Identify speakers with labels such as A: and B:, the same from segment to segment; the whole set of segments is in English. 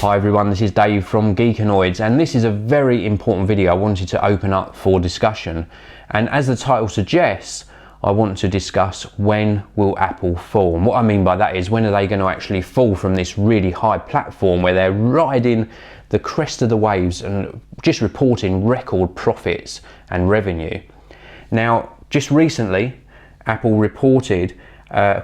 A: Hi everyone, this is Dave from Geekanoids, and this is a very important video I wanted to open up for discussion. And as the title suggests, I want to discuss when will Apple fall. And what I mean by that is, when are they going to actually fall from this really high platform where they're riding the crest of the waves and just reporting record profits and revenue. Now, just recently, Apple reported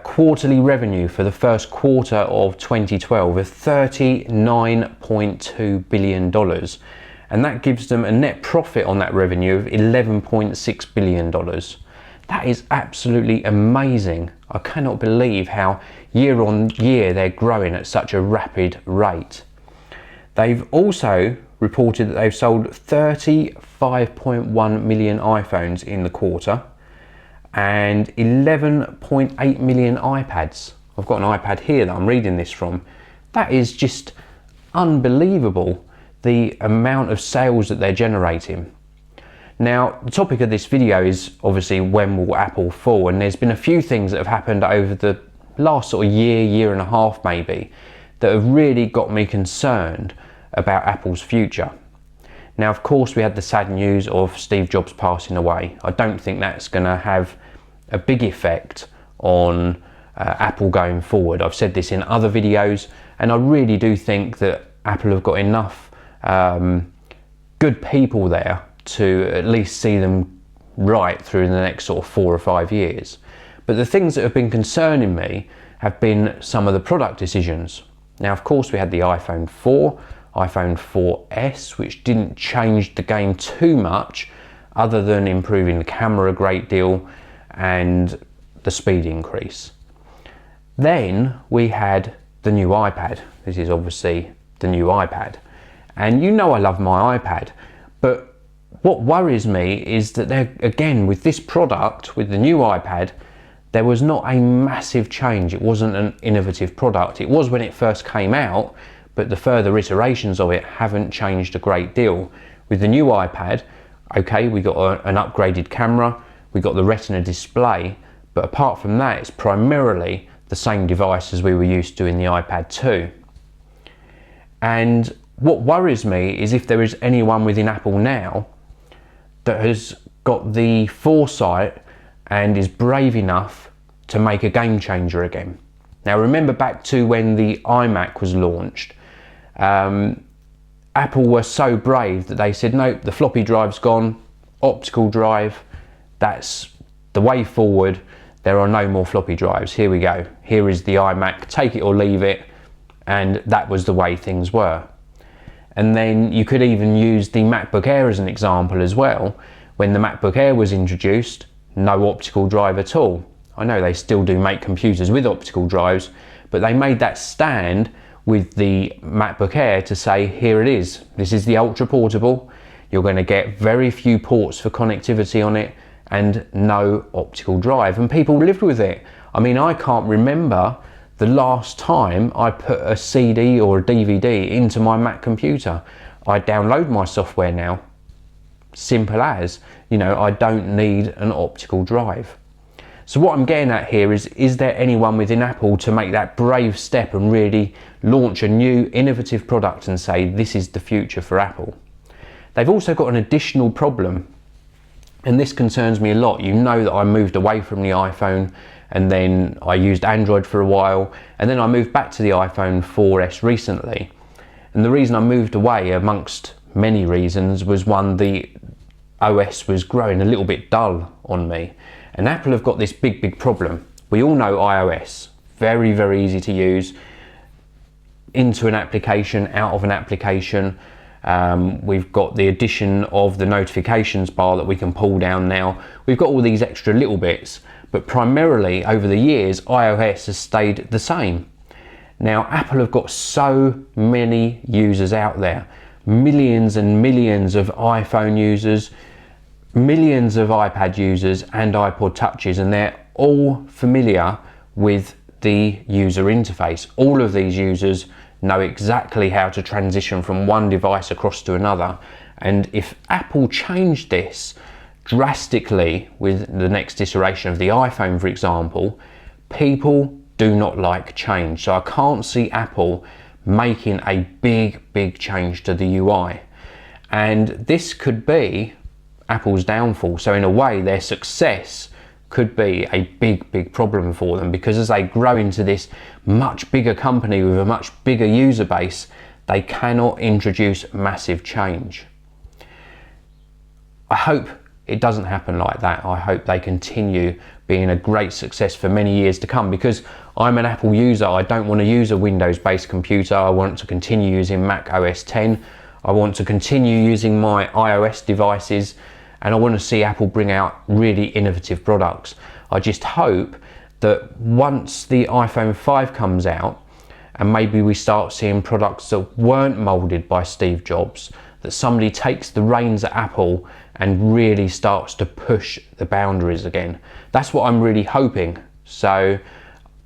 A: quarterly revenue for the first quarter of 2012 of $39.2 billion. And that gives them a net profit on that revenue of $11.6 billion. That is absolutely amazing. I cannot believe how year on year they're growing at such a rapid rate. They've also reported that they've sold 35.1 million iPhones in the quarter and 11.8 million iPads. I've got an iPad here that I'm reading this from. That is just unbelievable, the amount of sales that they're generating. Now, the topic of this video is obviously when will Apple fall, and there's been a few things that have happened over the last sort of year and a half maybe, that have really got me concerned about Apple's future. Now, of course, we had the sad news of Steve Jobs passing away. I don't think that's going to have a big effect on Apple going forward. I've said this in other videos, and I really do think that Apple have got enough good people there to at least see them right through the next sort of 4 or 5 years. But the things that have been concerning me have been some of the product decisions. Now, of course, we had the iPhone 4, iPhone 4S, which didn't change the game too much other than improving the camera a great deal and the speed increase. Then we had the new iPad. This is obviously the new iPad. And you know I love my iPad, but what worries me is that again, with this product, with the new iPad, there was not a massive change. It wasn't an innovative product. It was when it first came out, but the further iterations of it haven't changed a great deal. With the new iPad, okay, we got an upgraded camera, we got the Retina display, but apart from that, it's primarily the same device as we were used to in the iPad 2. And what worries me is if there is anyone within Apple now that has got the foresight and is brave enough to make a game changer again. Now, remember back to when the iMac was launched, Apple were so brave that they said, nope, the floppy drive's gone, optical drive, that's the way forward. There are no more floppy drives. Here we go. Here is the iMac, take it or leave it. And that was the way things were. And then you could even use the MacBook Air as an example as well. When the MacBook Air was introduced, no optical drive at all. I know they still do make computers with optical drives, but they made that stand with the MacBook Air to say, here it is. This is the ultra portable. You're going to get very few ports for connectivity on it and no optical drive. And people lived with it. I mean, I can't remember the last time I put a CD or a DVD into my Mac computer. I download my software now. Simple as, you know, I don't need an optical drive. So what I'm getting at here is there anyone within Apple to make that brave step and really launch a new innovative product and say, this is the future for Apple? They've also got an additional problem, and this concerns me a lot. You know that I moved away from the iPhone, and then I used Android for a while, and then I moved back to the iPhone 4S recently. And the reason I moved away, amongst many reasons, was one, the OS was growing a little bit dull on me. And Apple have got this big problem. We all know iOS, very easy to use, into an application, out of an application. We've got the addition of the notifications bar that we can pull down now. We've got all these extra little bits, but primarily over the years, iOS has stayed the same. Now, Apple have got so many users out there, millions and millions of iPhone users, millions of iPad users and iPod touches, and they're all familiar with the user interface. All of these users know exactly how to transition from one device across to another. And if Apple changed this drastically with the next iteration of the iPhone, for example, people do not like change. So I can't see Apple making a big change to the UI. And this could be Apple's downfall. So in a way, their success could be a big problem for them, because as they grow into this much bigger company with a much bigger user base, they cannot introduce massive change. I hope it doesn't happen like that. I hope they continue being a great success for many years to come, because I'm an Apple user. I don't want to use a Windows-based computer. I want to continue using Mac OS X. I want to continue using my iOS devices, and I want to see Apple bring out really innovative products. I just hope that once the iPhone 5 comes out, and maybe we start seeing products that weren't molded by Steve Jobs, that somebody takes the reins at Apple and really starts to push the boundaries again. That's what I'm really hoping. So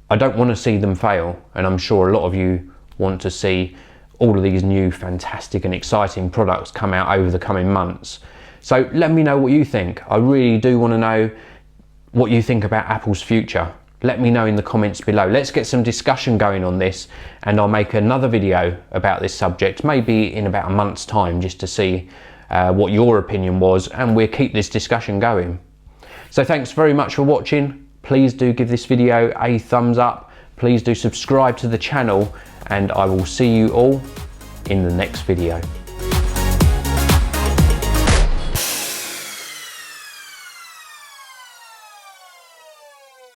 A: I don't want to see them fail, and I'm sure a lot of you want to see all of these new fantastic and exciting products come out over the coming months. So let me know what you think. I really do want to know what you think about Apple's future. Let me know in the comments below. Let's get some discussion going on this, and I'll make another video about this subject, maybe in about a month's time, just to see what your opinion was, and we'll keep this discussion going. So thanks very much for watching. Please do give this video a thumbs up. Please do subscribe to the channel, and I will see you all in the next video.